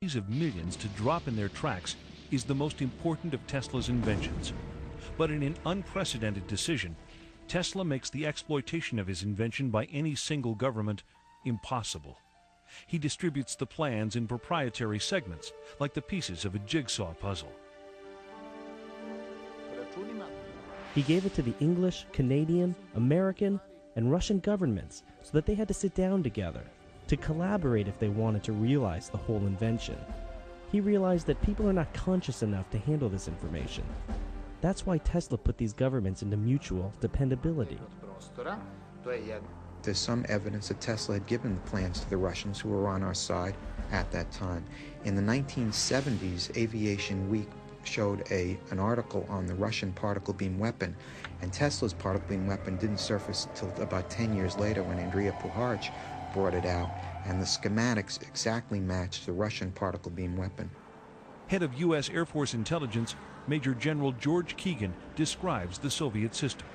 of millions to drop in their tracks is the most important of Tesla's inventions. But in an unprecedented decision, Tesla makes the exploitation of his invention by any single government impossible. He distributes the plans in proprietary segments, like the pieces of a jigsaw puzzle. He gave it to the English, Canadian, American, and Russian governments so that they had to sit down together to collaborate if they wanted to realize the whole invention. He realized that people are not conscious enough to handle this information. That's why Tesla put these governments into mutual dependability. There's some evidence that Tesla had given the plans to the Russians who were on our side at that time. In the 1970s, Aviation Week showed an article on the Russian particle beam weapon, and Tesla's particle beam weapon didn't surface until about 10 years later when Andrei Puharich brought it out, and the schematics exactly matched the Russian particle beam weapon. Head of U.S. Air Force Intelligence, Major General George Keegan, describes the Soviet system.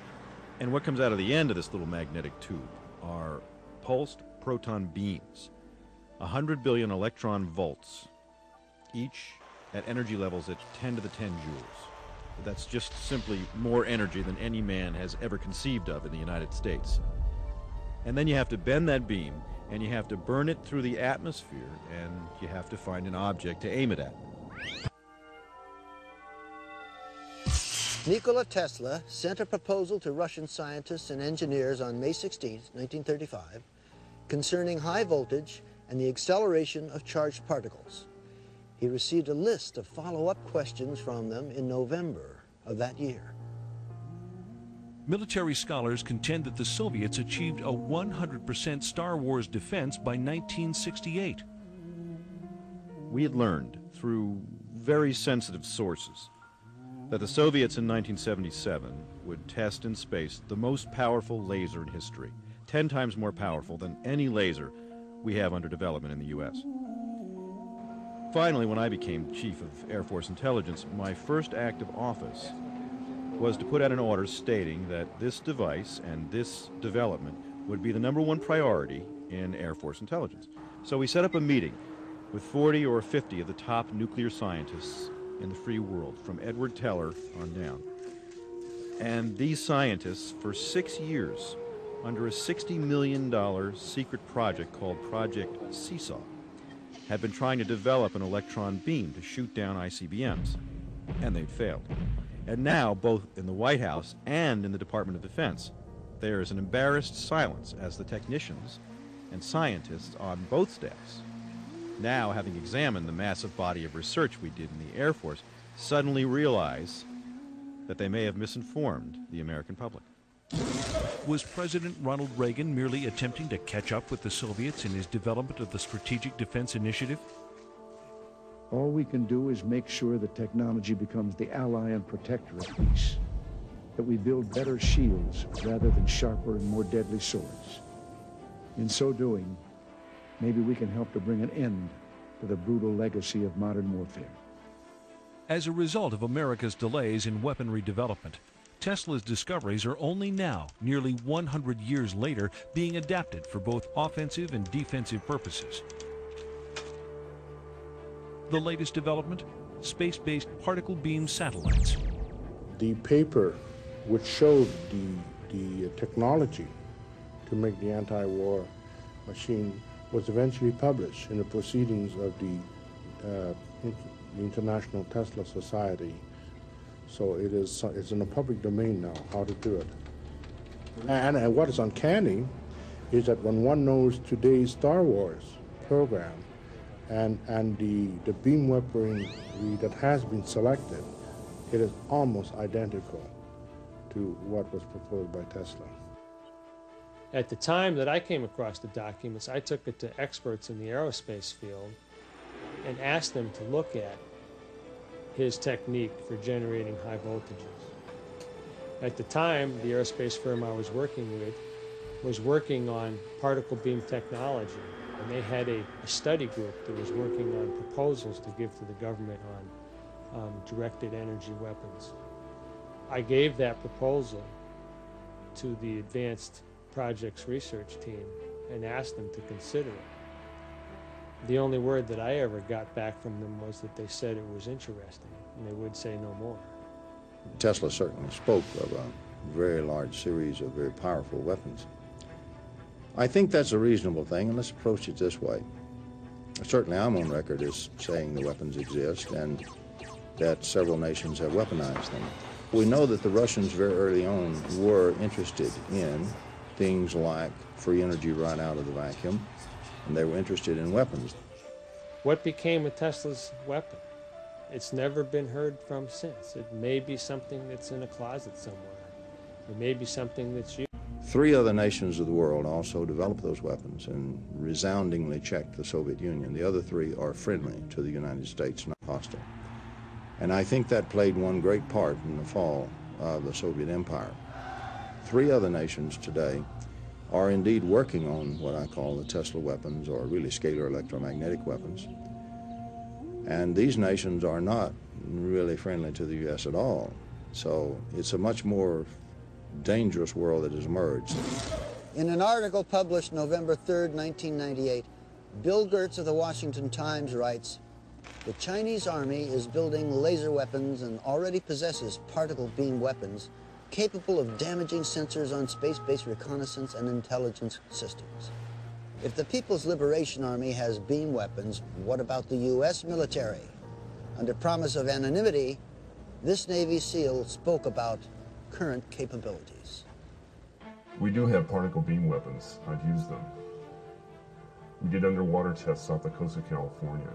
And what comes out of the end of this little magnetic tube are pulsed proton beams, 100 billion electron volts, each at energy levels at 10 to the 10 joules. That's just simply more energy than any man has ever conceived of in the United States. And then you have to bend that beam, and you have to burn it through the atmosphere, and you have to find an object to aim it at. Nikola Tesla sent a proposal to Russian scientists and engineers on May 16, 1935, concerning high voltage and the acceleration of charged particles. He received a list of follow-up questions from them in November of that year. Military scholars contend that the Soviets achieved a 100% Star Wars defense by 1968. We had learned through very sensitive sources that the Soviets in 1977 would test in space the most powerful laser in history, 10 times more powerful than any laser we have under development in the U.S. Finally, when I became Chief of Air Force Intelligence, my first act of office was to put out an order stating that this device and this development would be the #1 priority in Air Force Intelligence. So we set up a meeting with 40 or 50 of the top nuclear scientists in the free world, from Edward Teller on down. And these scientists, for 6 years, under a $60 million secret project called Project Seesaw, had been trying to develop an electron beam to shoot down ICBMs, and they'd failed. And now, both in the White House and in the Department of Defense, there is an embarrassed silence as the technicians and scientists on both staffs, now having examined the massive body of research we did in the Air Force, suddenly realize that they may have misinformed the American public. Was President Ronald Reagan merely attempting to catch up with the Soviets in his development of the Strategic Defense Initiative? All we can do is make sure that technology becomes the ally and protector of peace, that we build better shields rather than sharper and more deadly swords. In so doing, maybe we can help to bring an end to the brutal legacy of modern warfare. As a result of America's delays in weaponry development, Tesla's discoveries are only now, nearly 100 years later, being adapted for both offensive and defensive purposes. The latest development? Space-based particle beam satellites. The paper which showed the technology to make the anti-war machine was eventually published in the proceedings of the International Tesla Society. So it's in the public domain now, how to do it. And what is uncanny is that when one knows today's Star Wars program and the beam weaponry that has been selected, it is almost identical to what was proposed by Tesla. At the time that I came across the documents, I took it to experts in the aerospace field and asked them to look at his technique for generating high voltages. At the time, the aerospace firm I was working with was working on particle beam technology, and they had a study group that was working on proposals to give to the government on directed energy weapons. I gave that proposal to the Advanced Projects Research Team and asked them to consider it. The only word that I ever got back from them was that they said it was interesting, and they would say no more. Tesla certainly spoke of a very large series of very powerful weapons. I think that's a reasonable thing, and let's approach it this way. Certainly I'm on record as saying the weapons exist and that several nations have weaponized them. We know that the Russians very early on were interested in things like free energy right out of the vacuum, and they were interested in weapons. What became of Tesla's weapon? It's never been heard from since. It may be something that's in a closet somewhere. It may be something that's used. 3 other nations of the world also developed those weapons and resoundingly checked the Soviet Union. The other 3 are friendly to the United States, not hostile. And I think that played one great part in the fall of the Soviet Empire. 3 other nations today are indeed working on what I call the Tesla weapons, or really scalar electromagnetic weapons. And these nations are not really friendly to the U.S. at all. So it's a much more dangerous world that has emerged. In an article published November 3rd, 1998, Bill Gertz of the Washington Times writes, "The Chinese Army is building laser weapons and already possesses particle beam weapons capable of damaging sensors on space-based reconnaissance and intelligence systems. If the People's Liberation Army has beam weapons, what about the U.S. military?" Under promise of anonymity, this Navy SEAL spoke about current capabilities. We do have particle beam weapons. I've used them. We did underwater tests off the coast of California.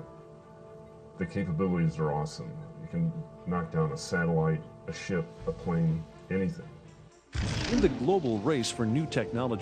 The capabilities are awesome. You can knock down a satellite, a ship, a plane, anything. In the global race for new technology,